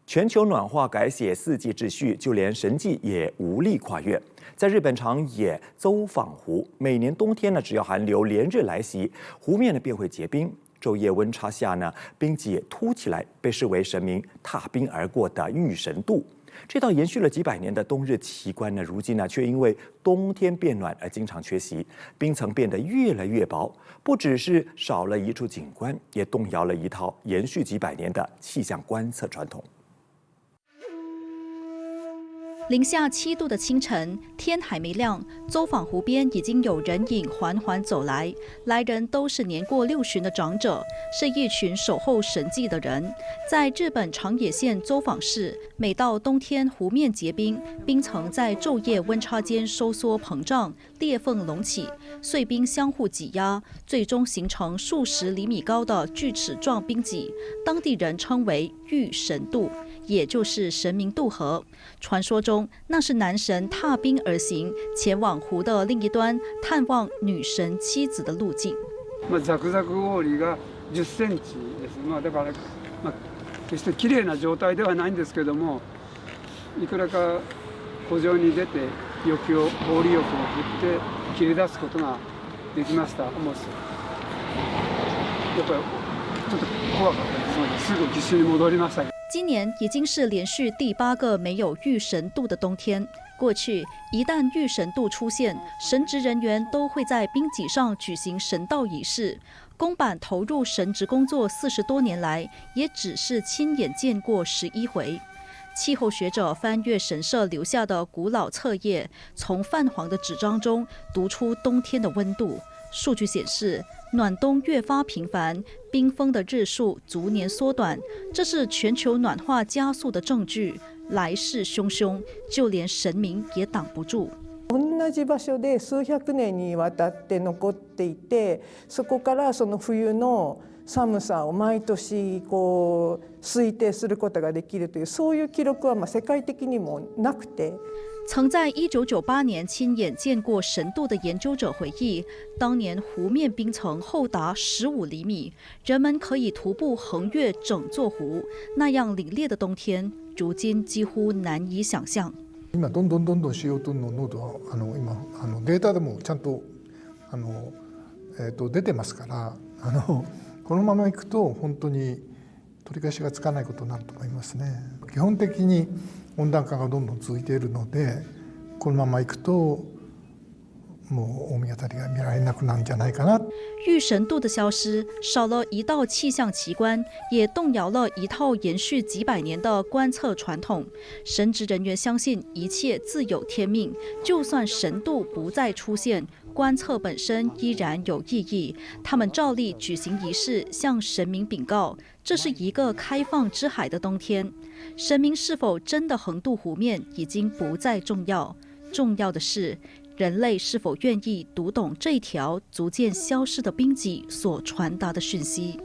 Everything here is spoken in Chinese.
全球暖化改写四季秩序，就连神迹也无力跨越。在日本长野邹访湖，每年冬天只要寒流连日来袭，湖面便会结冰。昼夜温差下冰脊凸起来，被视为神明踏冰而过的御神渡。这道延续了几百年的冬日奇观如今却因为冬天变暖而经常缺席，冰层变得越来越薄，不只是少了一处景观，也动摇了一套延续几百年的气象观测传统。零下7度的清晨，天还没亮，邹访湖边已经有人影缓缓走来。来人都是年过60的长者，是一群守候神迹的人。在日本长野县邹访市，每到冬天湖面结冰，冰层在昼夜温差间收缩膨胀，裂缝隆起，碎冰相互挤压，最终形成数十厘米高的锯齿状冰脊，当地人称为御神渡，也就是神明渡河。传说中，那是男神踏冰而行，前往湖的另一端探望女神妻子的路径。ザクザク氷が10センチです。だから決して綺麗な状態ではないんですけども、いくらか湖上に出て氷浴を振って切り出すことができました。もうやっぱりちょっと怖かったですので、すぐ岸に戻りました。今年已经是连续第8个没有御神渡的冬天。过去，一旦御神渡出现，神职人员都会在冰脊上举行神道仪式。宫坂投入神职工作40多年来，也只是亲眼见过11回。气候学者翻阅神社留下的古老册页，从泛黄的纸张中读出冬天的温度。数据显示，暖冬越发频繁，冰封的日数逐年缩短，这是全球暖化加速的证据。来势汹汹，就连神明也挡不住。同じ場所で数百年にわたって残っていて、そこからその冬の寒さを毎年推定することができるという、そういう記録は世界的にもなくて。曾在1998年亲眼见过神渡的研究者回忆，当年湖面冰层厚达15厘米，人们可以徒步横越整座湖，那样凛冽的冬天，如今几乎难以想象。今どんどんCO2の濃度は今データでもちゃんと出てますから、このままいくと本当に取り返しがつかないことになると思いますね。基本的に温暖化がどんどん続いているので、このままいくともう大見当たりが見られなくなるんじゃないかな。御神渡的消失，少了一道气象奇观，也动摇了一套延续几百年的观测传统。神职人员相信一切自有天命，就算神渡不再出现，观测本身依然有意义。他们照例举行仪式，向神明禀告，这是一个开放之海的冬天。神明是否真的横渡湖面，已经不再重要，重要的是人类是否愿意读懂这条逐渐消失的冰脊所传达的讯息。